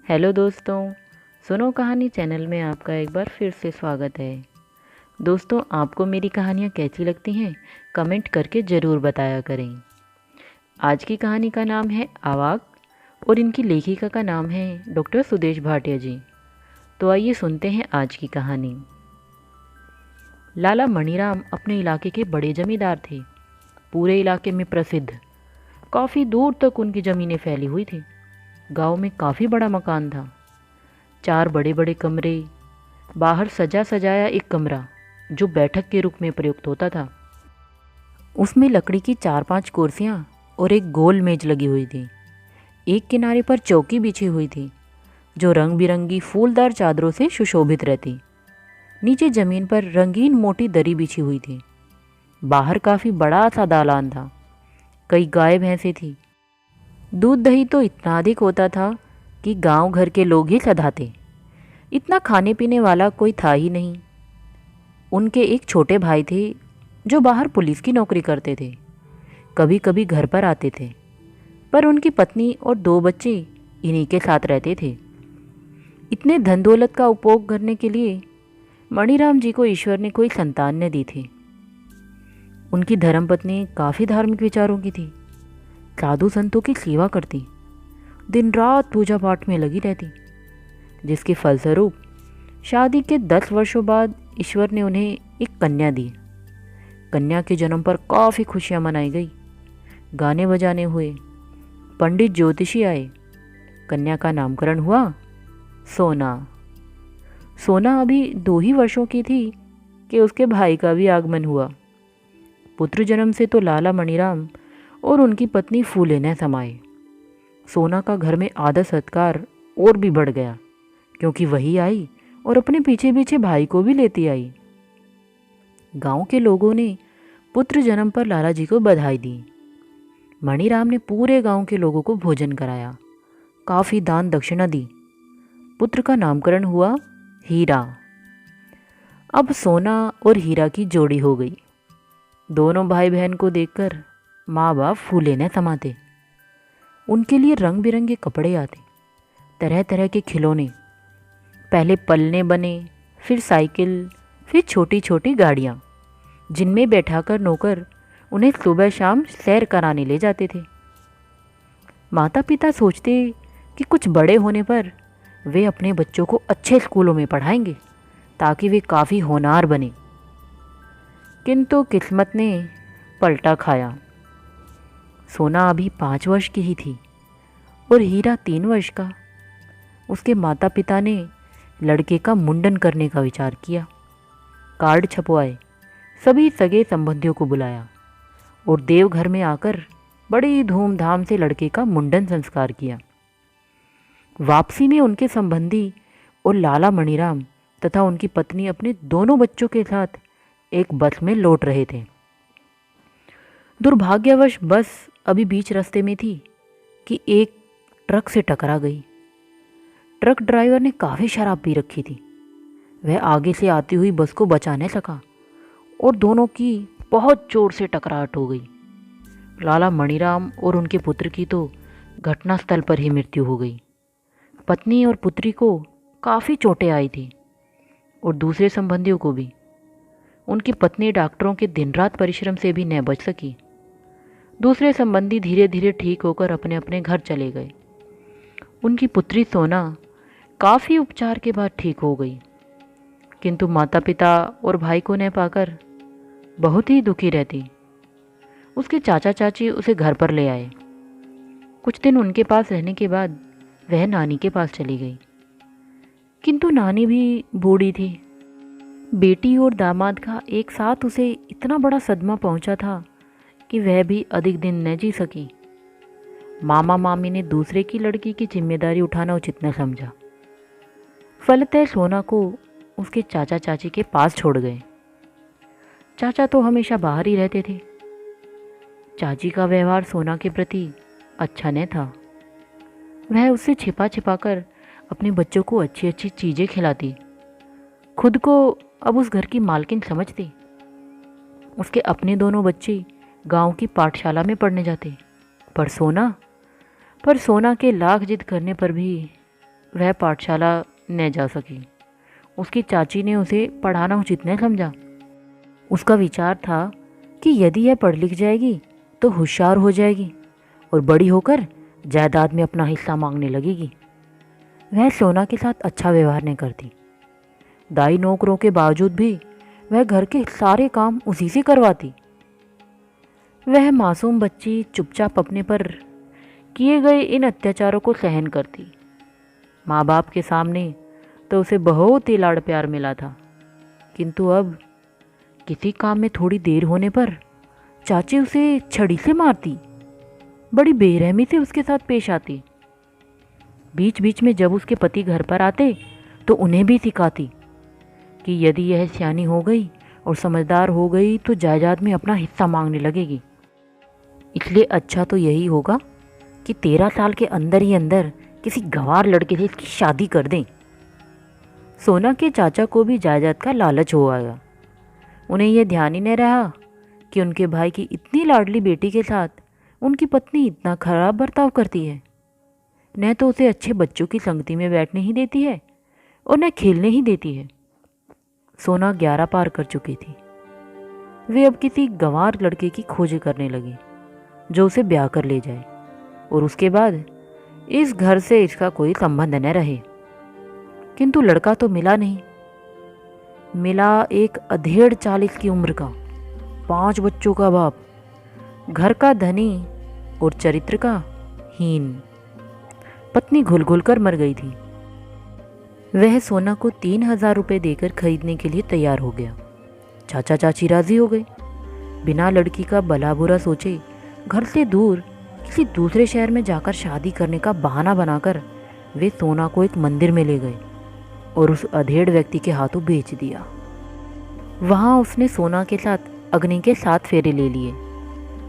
Hello दोस्तों, सुनो कहानी चैनल में आपका एक बार फिर से स्वागत है। दोस्तों, आपको मेरी कहानियाँ कैसी लगती हैं कमेंट करके ज़रूर बताया करें। आज की कहानी का नाम है आवाक और इनकी लेखिका का नाम है डॉक्टर सुदेश भाटिया जी। तो आइए सुनते हैं आज की कहानी। लाला मणिराम अपने इलाके के बड़े जमींदार थे। पूरे इलाके में प्रसिद्ध। काफ़ी दूर तक उनकी ज़मीनें फैली हुई थी। गांव में काफ़ी बड़ा मकान था। 4 बड़े बड़े कमरे, बाहर सजा सजाया एक कमरा जो बैठक के रूप में प्रयुक्त होता था। उसमें लकड़ी की 4-5 कुर्सियां और एक गोल मेज लगी हुई थी। एक किनारे पर चौकी बिछी हुई थी जो रंग बिरंगी फूलदार चादरों से सुशोभित रहती। नीचे जमीन पर रंगीन मोटी दरी बिछी हुई थी। बाहर काफ़ी बड़ा सा दालान था। कई गाय भैंसें थी। दूध दही तो इतना अधिक होता था कि गांव घर के लोग ही सधाते। इतना खाने पीने वाला कोई था ही नहीं। उनके एक छोटे भाई थे जो बाहर पुलिस की नौकरी करते थे। कभी कभी घर पर आते थे, पर उनकी पत्नी और 2 बच्चे इन्हीं के साथ रहते थे। इतने धन दौलत का उपभोग करने के लिए मणिराम जी को ईश्वर ने कोई संतान न दी थी। उनकी धर्मपत्नी काफ़ी धार्मिक विचारों की थी। साधु संतों की सेवा करती, दिन रात पूजा पाठ में लगी रहती, जिसके फलस्वरूप शादी के 10 वर्षों बाद ईश्वर ने उन्हें एक कन्या दी। कन्या के जन्म पर काफ़ी खुशियां मनाई गई। गाने बजाने हुए, पंडित ज्योतिषी आए। कन्या का नामकरण हुआ सोना। सोना अभी 2 ही वर्षों की थी कि उसके भाई का भी आगमन हुआ। पुत्र जन्म से तो लाला मणिराम और उनकी पत्नी फूले न समाये। सोना का घर में आदर सत्कार और भी बढ़ गया, क्योंकि वही आई और अपने पीछे पीछे भाई को भी लेती आई। गांव के लोगों ने पुत्र जन्म पर लाला जी को बधाई दी। मणिराम ने पूरे गांव के लोगों को भोजन कराया, काफ़ी दान दक्षिणा दी। पुत्र का नामकरण हुआ हीरा। अब सोना और हीरा की जोड़ी हो गई। दोनों भाई बहन को देखकर माँ बाप फूले न समाते। उनके लिए रंग बिरंगे कपड़े आते, तरह तरह के खिलौने। पहले पलने बने, फिर साइकिल, फिर छोटी छोटी गाड़ियाँ, जिनमें बैठाकर नौकर उन्हें सुबह शाम सैर कराने ले जाते थे। माता पिता सोचते कि कुछ बड़े होने पर वे अपने बच्चों को अच्छे स्कूलों में पढ़ाएंगे ताकि वे काफ़ी होनहार बने। किंतु किस्मत ने पलटा खाया। सोना अभी 5 वर्ष की ही थी और हीरा 3 वर्ष का। उसके माता पिता ने लड़के का मुंडन करने का विचार किया। कार्ड छपवाए, सभी सगे संबंधियों को बुलाया और देवघर में आकर बड़ी धूमधाम से लड़के का मुंडन संस्कार किया। वापसी में उनके संबंधी और लाला मणिराम तथा उनकी पत्नी अपने दोनों बच्चों के साथ एक बस में लौट रहे थे। दुर्भाग्यवश बस अभी बीच रास्ते में थी कि एक ट्रक से टकरा गई। ट्रक ड्राइवर ने काफ़ी शराब पी रखी थी। वह आगे से आती हुई बस को बचा नहीं सका और दोनों की बहुत जोर से टकराहट हो गई। लाला मणिराम और उनके पुत्र की तो घटनास्थल पर ही मृत्यु हो गई। पत्नी और पुत्री को काफ़ी चोटें आई थी और दूसरे संबंधियों को भी। उनकी पत्नी डॉक्टरों के दिन रात परिश्रम से भी न बच सकी। दूसरे संबंधी धीरे धीरे ठीक होकर अपने अपने घर चले गए। उनकी पुत्री सोना काफ़ी उपचार के बाद ठीक हो गई, किंतु माता पिता और भाई को न पाकर बहुत ही दुखी रहती। उसके चाचा चाची उसे घर पर ले आए। कुछ दिन उनके पास रहने के बाद वह नानी के पास चली गई, किंतु नानी भी बूढ़ी थी। बेटी और दामाद का एक साथ उसे इतना बड़ा सदमा पहुंचा था कि वह भी अधिक दिन न जी सकी। मामा मामी ने दूसरे की लड़की की जिम्मेदारी उठाना उचित न समझा। फलतः सोना को उसके चाचा चाची के पास छोड़ गए। चाचा तो हमेशा बाहर ही रहते थे। चाची का व्यवहार सोना के प्रति अच्छा न था। वह उससे छिपा छिपा कर अपने बच्चों को अच्छी अच्छी चीज़ें खिलाती। खुद को अब उस घर की मालकिन समझती। उसके अपने दोनों बच्चे गांव की पाठशाला में पढ़ने जाते, पर सोना के लाख जिद करने पर भी वह पाठशाला न जा सकी। उसकी चाची ने उसे पढ़ाना उचित न समझा। उसका विचार था कि यदि यह पढ़ लिख जाएगी तो होशियार हो जाएगी और बड़ी होकर जायदाद में अपना हिस्सा मांगने लगेगी। वह सोना के साथ अच्छा व्यवहार नहीं करती। दाई नौकरों के बावजूद भी वह घर के सारे काम उसी से करवाती। वह मासूम बच्ची चुपचाप अपने पर किए गए इन अत्याचारों को सहन करती। माँ बाप के सामने तो उसे बहुत ही लाड़ प्यार मिला था, किंतु अब किसी काम में थोड़ी देर होने पर चाची उसे छड़ी से मारती, बड़ी बेरहमी से उसके साथ पेश आती। बीच बीच में जब उसके पति घर पर आते तो उन्हें भी सिखाती कि यदि यह सियानी हो गई और समझदार हो गई तो जायदाद में अपना हिस्सा मांगने लगेगी। इसलिए अच्छा तो यही होगा कि 13 साल के अंदर ही अंदर किसी गंवार लड़के से इसकी शादी कर दें। सोना के चाचा को भी जायदाद का लालच हो आया। उन्हें यह ध्यान ही नहीं रहा कि उनके भाई की इतनी लाडली बेटी के साथ उनकी पत्नी इतना खराब बर्ताव करती है। न तो उसे अच्छे बच्चों की संगति में बैठने ही देती है और न खेलने ही देती है। सोना 11 पार कर चुकी थी। वे अब किसी गंवार लड़के की खोज करने लगी जो उसे ब्याह कर ले जाए और उसके बाद इस घर से इसका कोई संबंध न रहे। किंतु लड़का तो मिला नहीं। मिला एक अधेड़ 40 की उम्र का, 5 बच्चों का बाप, घर का धनी और चरित्र का हीन। पत्नी घुल घुल कर मर गई थी। वह सोना को 3,000 रुपये देकर खरीदने के लिए तैयार हो गया। चाचा चाची राजी हो गए। बिना लड़की का भला बुरा सोचे घर से दूर किसी दूसरे शहर में जाकर शादी करने का बहाना बनाकर वे सोना को एक मंदिर में ले गए और उस अधेड़ व्यक्ति के हाथों बेच दिया। वहाँ उसने सोना के साथ अग्नि के 7 फेरे ले लिए।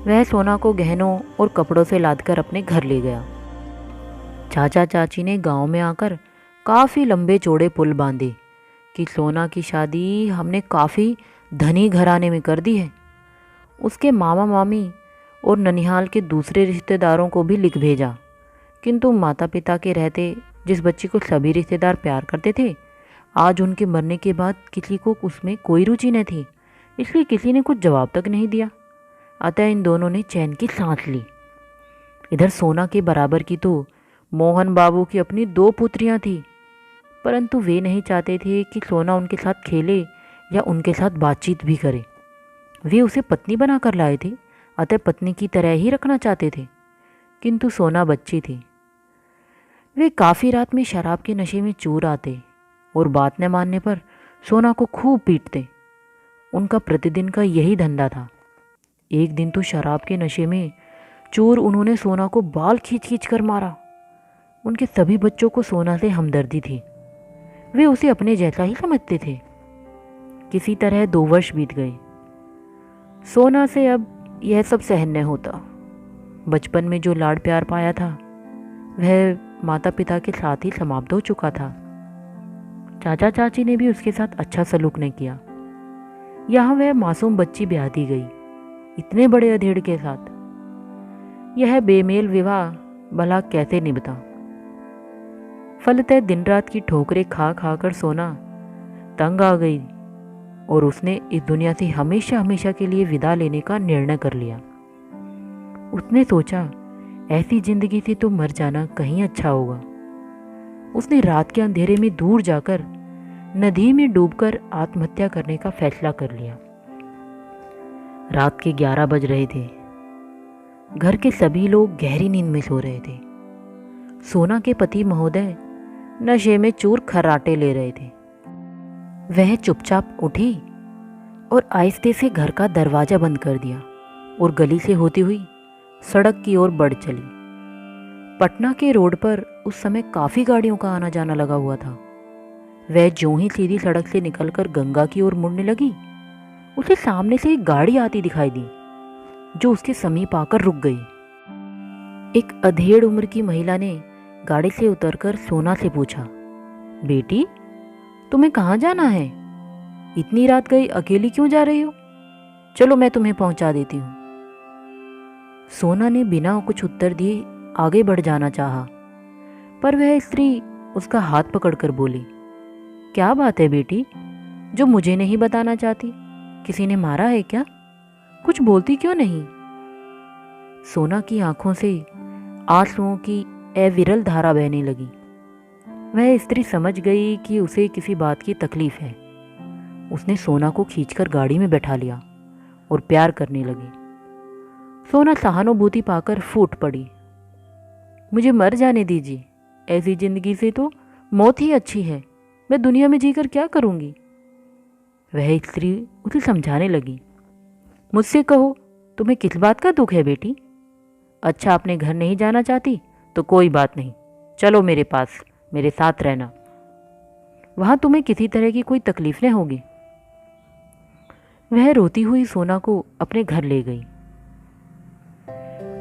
वह सोना को गहनों और कपड़ों से लादकर अपने घर ले गया। चाचा चाची ने गांव में आकर काफ़ी लंबे चौड़े पुल बांधे कि सोना की शादी हमने काफ़ी धनी घराने में कर दी है। उसके मामा मामी और ननिहाल के दूसरे रिश्तेदारों को भी लिख भेजा, किंतु माता पिता के रहते जिस बच्ची को सभी रिश्तेदार प्यार करते थे, आज उनके मरने के बाद किसी को उसमें कोई रुचि न थी, इसलिए किसी ने कुछ जवाब तक नहीं दिया। अतः इन दोनों ने चैन की सांस ली। इधर सोना के बराबर की तो मोहन बाबू की अपनी 2 पुत्रियां थीं, परंतु वे नहीं चाहते थे कि सोना उनके साथ खेले या उनके साथ बातचीत भी करे। वे उसे पत्नी बनाकर लाए थे, अतः पत्नी की तरह ही रखना चाहते थे, किंतु सोना बच्ची थी। वे काफ़ी रात में शराब के नशे में चूर आते और बात न मानने पर सोना को खूब पीटते। उनका प्रतिदिन का यही धंधा था। एक दिन तो शराब के नशे में चोर उन्होंने सोना को बाल खींच खींच कर मारा। उनके सभी बच्चों को सोना से हमदर्दी थी। वे उसे अपने जैसा ही समझते थे। किसी तरह 2 वर्ष बीत गए। सोना से अब यह सब सहन न होता। बचपन में जो लाड़ प्यार पाया था वह माता पिता के साथ ही समाप्त हो चुका था। चाचा चाची ने भी उसके साथ अच्छा सलूक नहीं किया। यहाँ वह मासूम बच्ची ब्याह दी गई, इतने बड़े अधेड़ के साथ। यह बेमेल विवाह भला कैसे निभता। फलतः दिन रात की ठोकरें खा खा कर सोना तंग आ गई और उसने इस दुनिया से हमेशा हमेशा के लिए विदा लेने का निर्णय कर लिया। उसने सोचा ऐसी जिंदगी से तो मर जाना कहीं अच्छा होगा। उसने रात के अंधेरे में दूर जाकर नदी में डूबकर आत्महत्या करने का फैसला कर लिया। रात के 11 बज रहे थे। घर के सभी लोग गहरी नींद में सो रहे थे। सोना के पति महोदय नशे में चूर खर्राटे ले रहे थे। वह चुपचाप उठी और आहिस्ते से घर का दरवाज़ा बंद कर दिया और गली से होती हुई सड़क की ओर बढ़ चली। पटना के रोड पर उस समय काफ़ी गाड़ियों का आना जाना लगा हुआ था। वह ज्यों ही सीधी सड़क से निकलकर गंगा की ओर मुड़ने लगी, उसे सामने से एक गाड़ी आती दिखाई दी जो उसके समीप आकर रुक गई। एक अधेड़ उम्र की महिला ने गाड़ी से उतरकर सोना से पूछा, बेटी तुम्हें कहाँ जाना है? इतनी रात गई अकेली क्यों जा रही हो? चलो मैं तुम्हें पहुंचा देती हूँ। सोना ने बिना कुछ उत्तर दिए आगे बढ़ जाना चाहा, पर वह स्त्री उसका हाथ पकड़कर बोली, क्या बात है बेटी, जो मुझे नहीं बताना चाहती? किसी ने मारा है क्या? कुछ बोलती क्यों नहीं? सोना की आंखों से आंसुओं की अविरल धारा बहने लगी। वह स्त्री समझ गई कि उसे किसी बात की तकलीफ है। उसने सोना को खींचकर गाड़ी में बैठा लिया और प्यार करने लगी। सोना सहानुभूति पाकर फूट पड़ी, मुझे मर जाने दीजिए, ऐसी जिंदगी से तो मौत ही अच्छी है। मैं दुनिया में जीकर क्या करूंगी? वह स्त्री उसे समझाने लगी, मुझसे कहो, तुम्हें किस बात का दुख है बेटी? अच्छा, अपने घर नहीं जाना चाहती तो कोई बात नहीं, चलो मेरे पास, मेरे साथ रहना, वहां तुम्हें किसी तरह की कोई तकलीफ न होगी। वह रोती हुई सोना को अपने घर ले गई।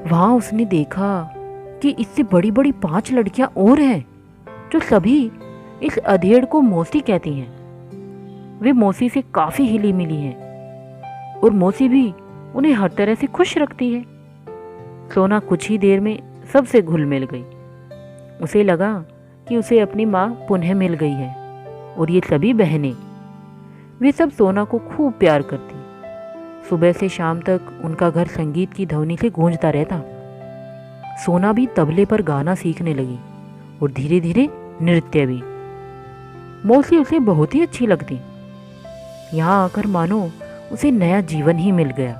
वहां उसने देखा कि इससे बड़ी बड़ी 5 लड़कियां और हैं, जो सभी इस अधेड़ को मौसी कहती हैं। वे मौसी से काफी हिली मिली हैं और मौसी भी उन्हें हर तरह से खुश रखती है। सोना कुछ ही देर में सबसे घुल मिल गई। उसे लगा कि उसे अपनी माँ पुनः मिल गई है और ये सभी बहनें, वे सब सोना को खूब प्यार करती। सुबह से शाम तक उनका घर संगीत की ध्वनि से गूंजता रहता। सोना भी तबले पर गाना सीखने लगी और धीरे धीरे नृत्य भी। मौसी उसे बहुत ही अच्छी लगती। यहाँ आकर मानो उसे नया जीवन ही मिल गया।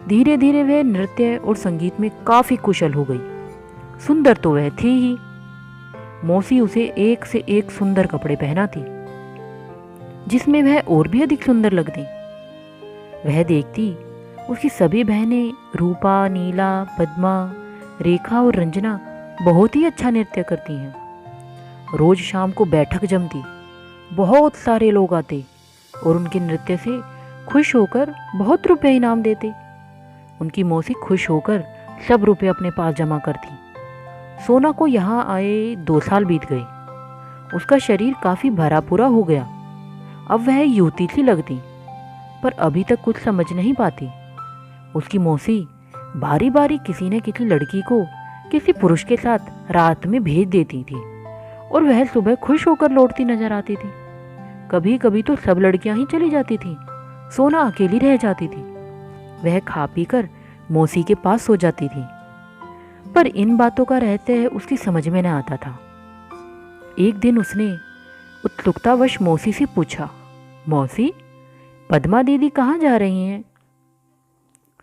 धीरे धीरे वह नृत्य और संगीत में काफी कुशल हो गई। सुंदर तो वह थी ही, मौसी उसे एक से एक सुंदर कपड़े पहनाती, जिसमें वह और भी अधिक सुंदर लगती। वह देखती उसकी सभी बहनें रूपा, नीला, पद्मा, रेखा और रंजना बहुत ही अच्छा नृत्य करती हैं। रोज शाम को बैठक जमती, बहुत सारे लोग आते और उनके नृत्य से खुश होकर बहुत रुपए इनाम देते। उनकी मौसी खुश होकर सब रुपए अपने पास जमा करती। सोना को यहाँ आए 2 साल बीत गए। उसका शरीर काफी भरा पूरा हो गया। अब वह युवती सी लगती, पर अभी तक कुछ समझ नहीं पाती। उसकी मौसी बारी बारी किसी न किसी लड़की को किसी पुरुष के साथ रात में भेज देती थी और वह सुबह खुश होकर लौटती नजर आती थी। कभी कभी तो सब लड़कियां ही चली जाती थी, सोना अकेली रह जाती थी। वह खा पी कर मौसी के पास सो जाती थी, पर इन बातों का रहस्य उसकी समझ में न आता था। एक दिन उसने उत्सुकतावश मौसी से पूछा, मौसी, पद्मा दीदी कहाँ जा रही हैं?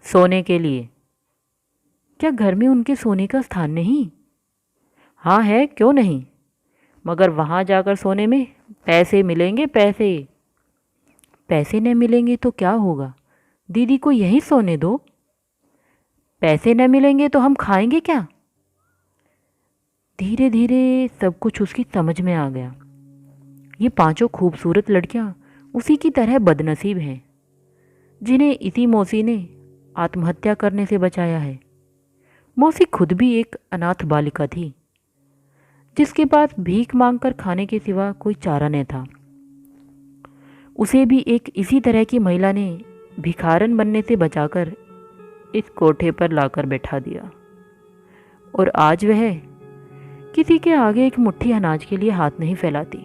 सोने के लिए। क्या घर में उनके सोने का स्थान नहीं? हाँ है, क्यों नहीं, मगर वहाँ जाकर सोने में पैसे मिलेंगे, पैसे। पैसे न मिलेंगे तो क्या होगा, दीदी को यहीं सोने दो। पैसे न मिलेंगे तो हम खाएंगे क्या? धीरे धीरे सब कुछ उसकी समझ में आ गया। ये 5 खूबसूरत लड़कियां उसी की तरह बदनसीब हैं, जिन्हें इसी मौसी ने आत्महत्या करने से बचाया है। मौसी खुद भी एक अनाथ बालिका थी, जिसके पास भीख मांगकर खाने के सिवा कोई चारा न था। उसे भी एक इसी तरह की महिला ने भिखारन बनने से बचाकर इस कोठे पर लाकर बैठा दिया, और आज वह किसी के आगे एक मुट्ठी अनाज के लिए हाथ नहीं फैलाती,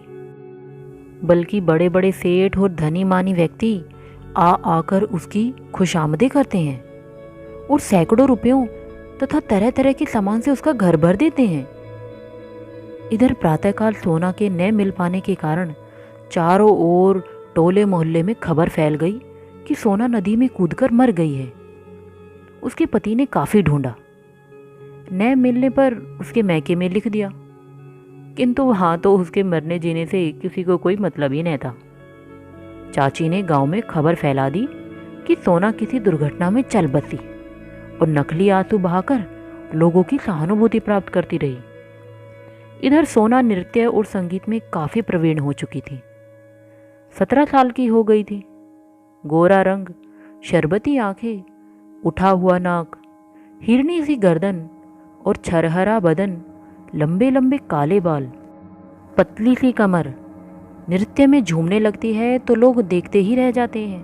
बल्कि बड़े बड़े सेठ और धनी मानी व्यक्ति आ आकर उसकी खुशामदी करते हैं और सैकड़ों रुपयों तथा तरह तरह के सामान से उसका घर भर देते हैं। इधर प्रातःकाल सोना के न मिल पाने के कारण चारों ओर टोले मोहल्ले में खबर फैल गई कि सोना नदी में कूदकर मर गई है। उसके पति ने काफी ढूंढा, न मिलने पर उसके मैके में लिख दिया, किंतु वहां तो उसके मरने जीने से किसी को कोई मतलब ही नहीं था। चाची ने गांव में खबर फैला दी कि सोना किसी दुर्घटना में चल बसी और नकली आंसू बहाकर लोगों की सहानुभूति प्राप्त करती रही। इधर सोना नृत्य और संगीत में काफी प्रवीण हो चुकी थी। 17 साल की हो गई थी। गोरा रंग, शरबती आंखें, उठा हुआ नाक, हिरनी सी गर्दन और छरहरा बदन, लंबे लंबे काले बाल, पतली सी कमर। नृत्य में झूमने लगती है तो लोग देखते ही रह जाते हैं।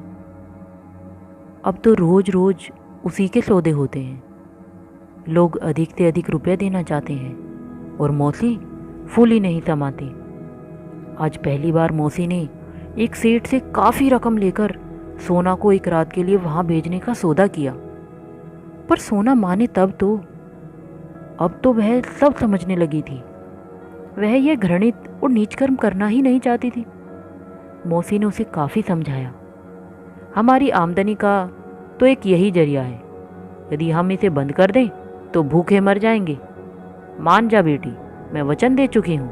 अब तो रोज रोज उसी के सौदे होते हैं। लोग अधिक से अधिक रुपए देना चाहते हैं और मौसी फूल ही नहीं समाते। आज पहली बार मौसी ने एक सेठ से काफ़ी रकम लेकर सोना को एक रात के लिए वहाँ भेजने का सौदा किया, पर सोना माने तब तो। अब तो वह सब समझने लगी थी। वह यह घृणित और नीच कर्म करना ही नहीं चाहती थी। मौसी ने उसे काफ़ी समझाया, हमारी आमदनी का तो एक यही जरिया है, यदि हम इसे बंद कर दें तो भूखे मर जाएंगे। मान जा बेटी, मैं वचन दे चुकी हूँ।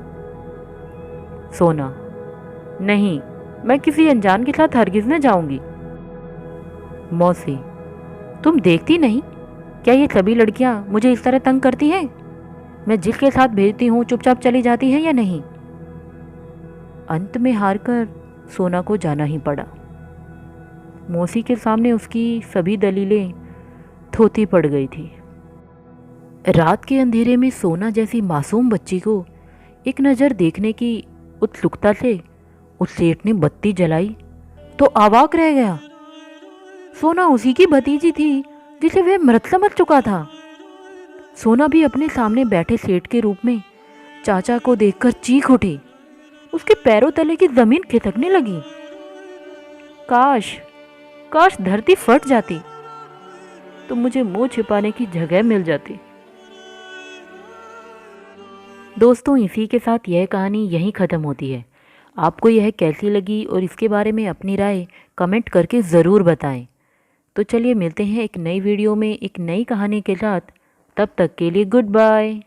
सोना, नहीं, मैं किसी अनजान के साथ हरगिज़ न जाऊंगी। मौसी, तुम देखती नहीं क्या ये सभी लड़कियां मुझे इस तरह तंग करती हैं? मैं जिसके साथ भेजती हूँ चुपचाप चली जाती है या नहीं? अंत में हारकर सोना को जाना ही पड़ा। मौसी के सामने उसकी सभी दलीलें थोथी पड़ गई थी। रात के अंधेरे में सोना जैसी मासूम बच्ची को एक नज़र देखने की उत्सुकता से उस सेठ ने बत्ती जलाई तो अवाक रह गया। सोना उसी की भतीजी थी जिसे वह मृत समझ चुका था। सोना भी अपने सामने बैठे सेठ के रूप में चाचा को देखकर चीख उठी। उसके पैरों तले की जमीन खिसकने लगी। काश काश धरती फट जाती तो मुझे मुंह छिपाने की जगह मिल जाती। दोस्तों, इसी के साथ यह कहानी यहीं ख़त्म होती है। आपको यह कैसी लगी और इसके बारे में अपनी राय कमेंट करके ज़रूर बताएं। तो चलिए मिलते हैं एक नई वीडियो में एक नई कहानी के साथ। तब तक के लिए गुड बाय।